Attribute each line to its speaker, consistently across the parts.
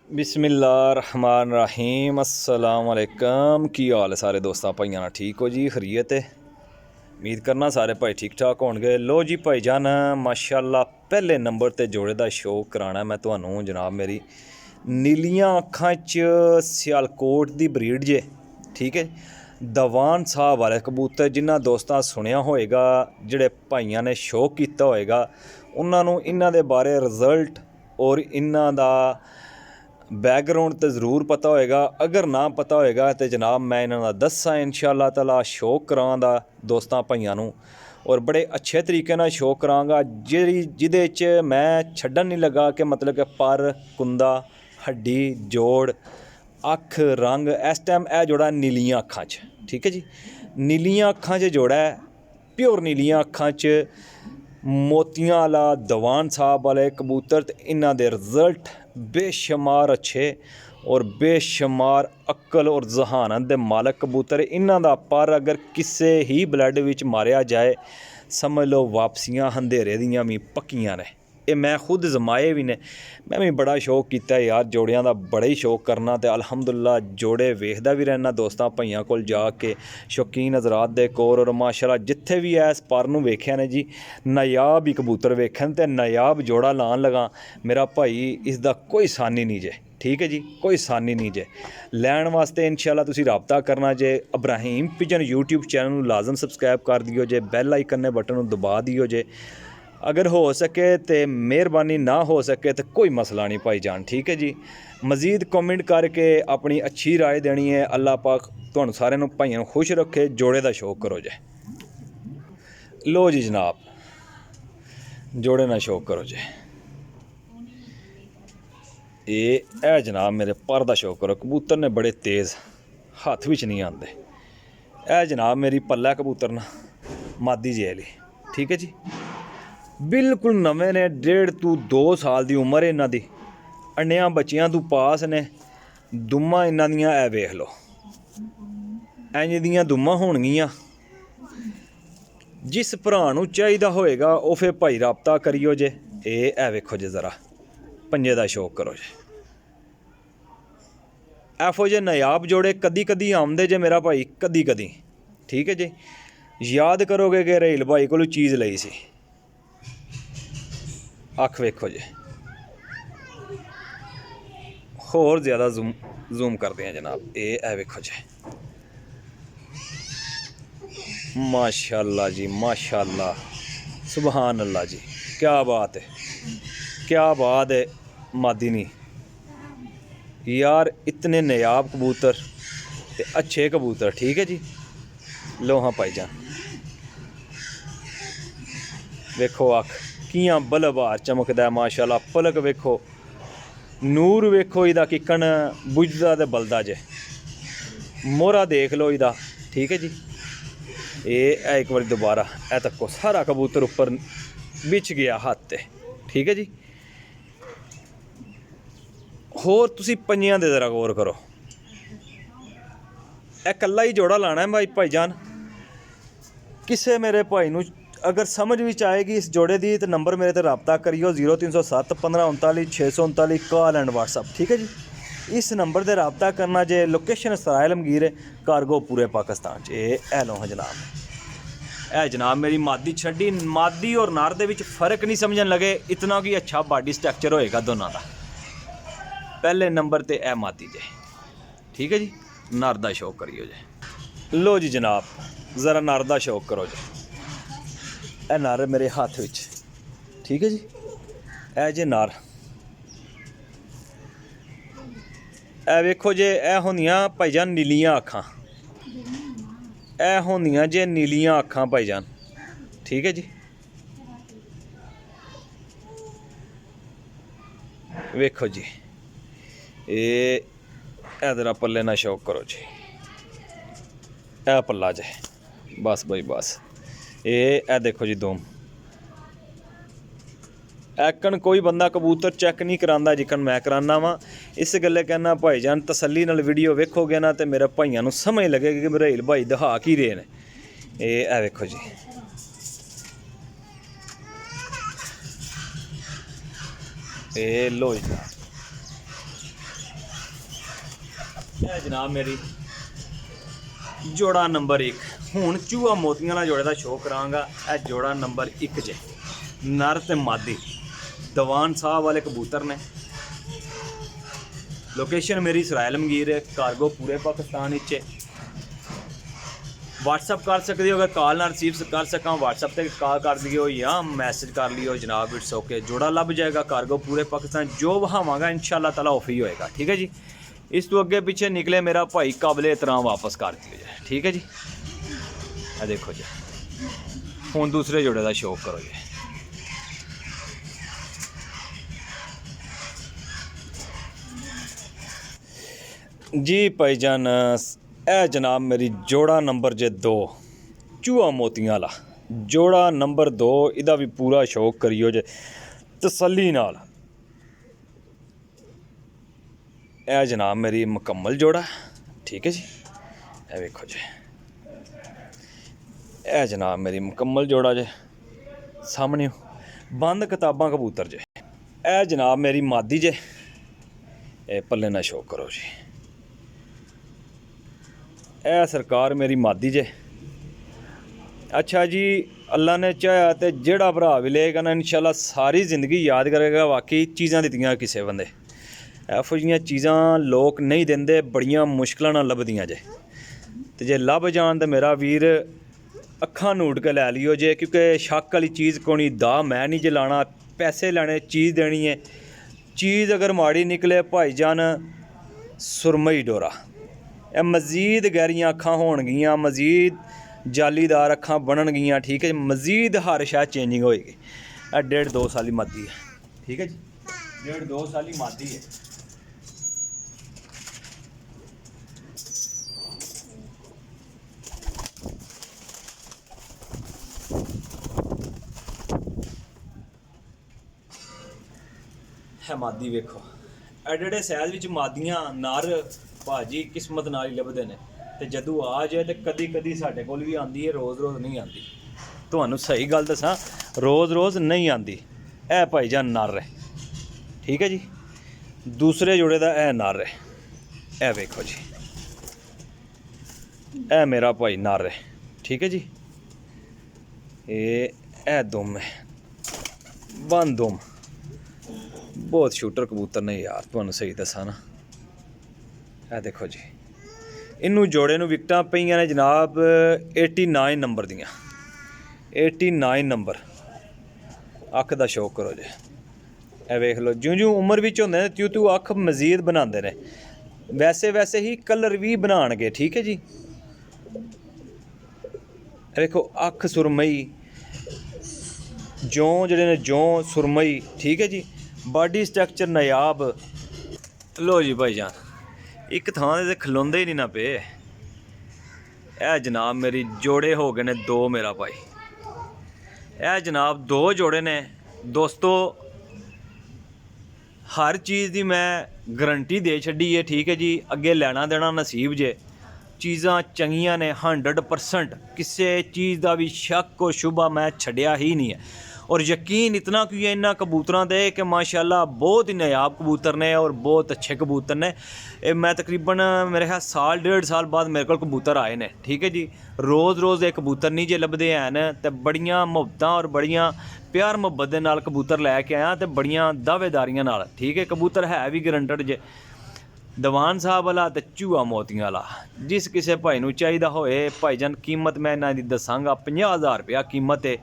Speaker 1: बिस्मिल्लाहिर्रहमानिर्रहीम अस्सलाम वालेकुम। की हाल है सारे दोस्तों भाइयों? ठीक हो जी? खरीयत है? उम्मीद करना सारे भाई ठीक ठाक होणगे। लो जी भाईजान, माशाअल्लाह पहले नंबर ते जोड़े दा शौक कराना मैं तुहानू जनाब। मेरी नीलियां अखां च सियालकोट दी ब्रीड जे, ठीक है। दवान साहब वाले कबूतर जिन्हां दोस्तां सुनिया होएगा, जिहड़े भाइयां ने शौक कीता होएगा, उन्हां नू इन्हां दे बारे रिजल्ट और इन्हां दा बैकग्राउंड तो ज़रूर पता होएगा। अगर ना पता होएगा तो जनाब मैं इन्हां दा दस्सां इंशाअल्लाह ताला शौक करांगा दोस्तां भाइयां नू, और बड़े अच्छे तरीके नाल शौक करांगा जिहदे च मैं छड्डन नहीं लगा कि मतलब कि पर कुंदा हड्डी जोड़ अख रंग। इस टाइम यह जोड़ा नीलियां अखां च, ठीक है जी। नीलियां अखां च जोड़ा है, प्योर नीलियां अखां च मोतियां वाला दवान साहब वाले कबूतर। ते इन्हां दे रिजल्ट बेशुमार अच्छे और बेशुमार अक्ल और जहानत दे मालक कबूतर। इन्हां दा पर अगर किसे ही ब्लड विच मारिया जाए, समझ लो वापसियां अंधेरे दियां भी पक्कियां ने। ये मैं खुद जमाए भी ने। मैं भी बड़ा शौक किया यार जोड़ियां दा, बड़ा ही शौक करना। तो अलहमदुलिल्लाह जोड़े वेखदा भी रहना दोस्तां भाइयां कोल जाके, शौकीन हज़रात दे कोल। और माशाअल्लाह जिथे भी इस पर नूं वेख्या ने जी, नायाब ही कबूतर वेखन ते नायाब जोड़ा लान लगा मेरा भाई। इसदा कोई सानी नहीं जे, ठीक है जी, कोई सानी नहीं जे। लैन वास्ते इंशाअल्लाह तुसीं राबता करना जे। इब्राहिम पिजन यूट्यूब चैनल नूं लाजम सबसक्राइब कर दियो जे, बैल आइकन ने बटन नूं दबा दियो जे। अगर हो सके तो मेहरबानी, ना हो सके तो कोई मसला नहीं भाईजान, ठीक है जी। मज़ीद कमेंट करके अपनी अच्छी राय देनी है। अल्लाह पाक तुहानू सारिआं नूं भाइयां नूं खुश रखे। जोड़े दा शौक करो जे। लो जी जनाब, जोड़े ना शौक करो जे। ये जनाब मेरे पर दा शौक करो। कबूतर ने बड़े तेज़, हत्थ विच नहीं आंदे। ए जनाब मेरी पल्ला कबूतर ना मादी जेली, ठीक है जी। बिल्कुल नवे ने, 1.5 to 2 साल की उम्र है इन्हां दी। अंडियां बच्चियां तू पास ने दुम्मा इन्हां दियां। ए वेख लो इंज दियां दुम्मा होणगियां। जिस भरा नूं चाहिदा होएगा वो फिर भाई राबता करियो जे। ए वेखो जे ज़रा पंजे दा शौक करो जे। एफो जे नायाब जोड़े कदी कदी आमदे जे मेरा भाई, कदी कदी, ठीक है जी। याद करोगे कि रेल भाई कोलों चीज़ लई सी। अख वेखो जे, होर ज़्यादा जूम करते हैं जनाब। ए वेखो जे, माशाअल्लाह जी माशाअल्लाह, सुबहान अल्लाह जी, क्या बात है, क्या बात है। मादी नहीं यार, इतने नायाब कबूतर ते अच्छे कबूतर, ठीक है जी। लो हाँ भाईजान वेखो अख कियां बलबार चमकदा है माशाअल्लाह। पलक वेखो, नूर वेखो इहदा किकन बुझदा ते बलदा जे। मोहरा देख लो इहदा, ठीक है जी। एक बार दोबारा ए तक्को, सारा कबूतर उपर बिछ गया हाथ ते, ठीक है जी। होर तुसी पंजियां दे जरा गौर करो। ए कल्ला ही जोड़ा लाना है भाईजान। किसे मेरे भाई नूं अगर समझ विच आएगी इस जोड़े दी तो नंबर मेरे ते राबता करियो 0307 1539 639 कॉल एंड व्हाट्सअप, ठीक है जी। इस नंबर ते राबता करना जे। लोकेशन सराय आलमगीर, कारगो पूरे पाकिस्तान च। ए लो हाँ जनाब, ए जनाब मेरी मादी छड्डी। मादी और नर दे विच फ़र्क नहीं समझन लगे, इतना कि अच्छा बॉडी स्ट्रक्चर होएगा दोनों का। पहले नंबर ते ए मादी जे, ठीक है जी। नर दा शौक करियो जे। लो जी जनाब ज़रा नर दा शौक करो जे। ए नर मेरे हाथ विच, ठीक है जी। ए जे नर, ए वेखो जे। ए होंदियां भाईजान नीलियां अखां, ए होंदियां जे नीलियां अखां भाईजान, ठीक है जी। वेखो जी ए जरा पल्ले ना शौक करो जी। ए पल्ला जे, बस भाई बस। ए देखो जी दोम। ऐकन कोई बंदा कबूतर चैक नहीं करांदा जिकन मैं कराना वा। इस गल्ले कहना भाईजान तसल्ली नाल वीडियो वेखोगे ना तो मेरे भाइयों नूं समझ लगेगी कि मेरे भाई दिखा की रहे ने। ए वेखो जी, ए लो जी ਇਹ ਜਨਾਬ ਮੇਰੀ ਜੋੜਾ ਨੰਬਰ 1। ਹੁਣ ਚੂਹਾ ਮੋਤੀਆਂ ਵਾਲਾ ਜੋੜੇ ਦਾ ਸ਼ੋਅ ਕਰਾਂਗਾ। ਇਹ ਜੋੜਾ ਨੰਬਰ 1 'ਚ ਨਰ ਤੇ ਮਾਦੀ ਦੀਵਾਨ ਸਾਹਿਬ ਵਾਲੇ ਕਬੂਤਰ ਨੇ। ਲੋकेशन मेरी सराय लमगीर है, कार्गो पूरे पाकिस्तान विच। व्हाट्सअप कर सकते हो, अगर कॉल ना रिसीव कर सका व्हाट्सअप पर कॉल कर दियो या मैसेज कर लियो जनाब, इट्स ओके। जोड़ा लभ जाएगा कार्गो पूरे पाकिस्तान, जो बहावांगा इंशाअल्लाह ताला ऑफ ही होएगा, ठीक है जी। इस तो अगे पीछे निकले मेरा भाई काबिले एहतराम वापस कर दिया जाए, ठीक है जी। ये देखो जी, हुण दूसरे जोड़े का शौक करो जी। जी भाईजान, ए जनाब मेरी जोड़ा नंबर जे 2 चूहा मोतियां वाला जोड़ा नंबर 2। इहदा भी पूरा शौक करियो जे तसल्ली नाल। ए जनाब मेरी मुकम्मल जोड़ा, ठीक है जी। ए वेखो जी, ए जनाब मेरी मुकम्मल जोड़ा जे सामने बंद किताबां कबूतर जे। ए जनाब मेरी मादी जे, ए पल्ले ना शौक करो जी। ए सरकार मेरी मादी जे। अच्छा जी, अल्लाह ने चाहा तो जेड़ा भरा भी लेगा ना इंशाल्लाह सारी ज़िंदगी याद करेगा वाकई चीज़ां दित्तियां किसे बंदे। एहो जिहियां चीज़ां लोग नहीं देंदे, बड़ियां मुश्किलां नाल लभदियां जे। ते जे लभ जान तो मेरा वीर अखां नूट के लै लियो जे, क्योंकि शक वाली चीज़ कोनी दा मैं नहीं जलाना, पैसे लैने चीज़ देनी है। चीज़ अगर माड़ी निकले भाईजान सुरमई डोरा। ਇਹ मजीद गहरियां अखां होणगियां, मजीद जालीदार अखां बननगियां, ठीक है। मजीद हर शा चेंजिंग होएगी। ਇਹ 1.5-2 साली मादी है, ठीक है जी। 1.5-2 साली मादी है। है मादी वेखो, एडे सैज विच मादियां नर भाजी किस्मत नाल ही लभदे ने। ते जदों आ जाए तो कदी कदी साडे कोल भी आंदी है, रोज़ रोज़ नहीं आंदी। तुहानूं सही गल दसां, रोज़ रोज़ नहीं आंदी। ए भाईजान नर है, ठीक है जी। दूसरे जोड़े दा ए नर है, ए वेखो जी, ए मेरा भाई नर है, ठीक है जी। ए दुम है, बन दुम। बहुत शूटर कबूतर ने यार, तुहानूं सही दसां ना। ਇਹ देखो जी, इनू जोड़े नूं विकटां पईयां ने जनाब 89 नंबर दियां। 89 नंबर। अख दा शौक करो जी। ਇਹ वेख लो, जिउं जिउं उम्र विच हुंदे ने त्यों त्यों अख मजीद बनांदे ने। वैसे वैसे ही कलर भी बनाणगे, ठीक है जी। देखो अख सुरमई, जौं जिहड़े ने जौं सुरमई, ठीक है जी। बॉडी स्ट्रक्चर नायाब। लो जी भाईजान, एक थां ते खलोंदे ही नहीं ना पे। ए जनाब मेरी जोड़े हो गए ने 2 मेरा भाई। ए जनाब 2 जोड़े ने दोस्तों। हर चीज़ की मैं गारंटी दे छड्डी है, ठीक है जी। अगे लैना देना नसीब जे। चीज़ां चंगियां ने 100%, किसी चीज़ का भी शक और शुबा मैं छड्डिया ही नहीं है। और यकीन इतना क्यों है इन्होंने कबूतरों दे कि माशाल्लाह बहुत ही नायाब कबूतर ने और बहुत अच्छे कबूतर ने। मैं तकरीबन मेरे ख्याल 1.5 साल बाद मेरे को कबूतर आए ने, ठीक है जी। रोज़ रोज़ ये कबूतर नहीं जे लभदे हैं, तो बड़ियां मुहब्बतां और बड़ियां प्यार मुहब्बत दे नाल कबूतर लैके आया, तो बड़ियां दावेदारियां नाल, ठीक है। कबूतर है भी गारंटेड जे। दीवान साहब वाला तो चूहा मोतियां वाला, जिस किसी भाई नूं चाहिदा होए भाईजान, कीमत मैं इन्हां दी दसांगा। 50,000 रुपया कीमत है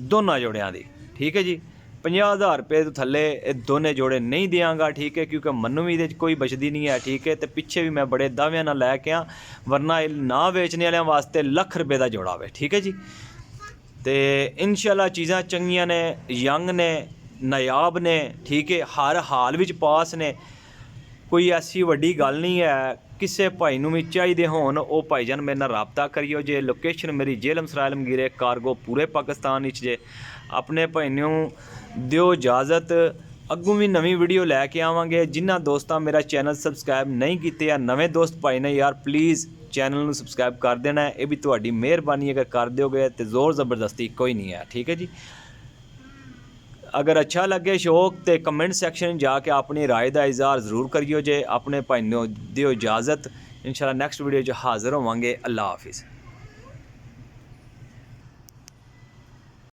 Speaker 1: दोनों जोड़ियां दी, ठीक है जी। 50,000 रुपये तो थले दोने जोड़े नहीं देंगा, ठीक है, क्योंकि मनु भी ये कोई बचती नहीं है, ठीक है। तो पिछे भी मैं बड़े दाव्या नाल लैके आ, वरना ना बेचने वाले वास्ते लाख रुपये का जोड़ा वे, ठीक है जी। तो इंशाल्लाह चीज़ां चंगियां ने, यंग ने, नायाब ने, ठीक है। हर हाल विच पास ने, कोई ऐसी वड्डी गल नहीं है। किसी भाई नूं भी चाहिए होन वो भाईजान मेरे नाल राबता करियो जे। लोकेशन मेरी जेलम सराय लमगीर, कार्गो पूरे पाकिस्तान विच जे। अपने भाई नूं दिओ इजाज़त, अगों भी नवीं वीडियो लैके आवांगे। जिन्हां दोस्तां मेरा चैनल सबसक्राइब नहीं कीते या नवें दोस्त भाई ने यार प्लीज़ चैनल नूं सबसक्राइब कर देना है। ये भी तुहाडी मेहरबानी, अगर कर दोगे तो जोर ज़बरदस्ती कोई नहीं है, ठीक है जी। अगर अच्छा लगे शौक तो कमेंट सैक्शन जाके अपनी राय का इजहार जरूर करियो जे। अपने भाई दियो इजाज़त, इंशाल्लाह नेक्स्ट वीडियो हाज़र होवांगे। अल्लाह हाफिज़।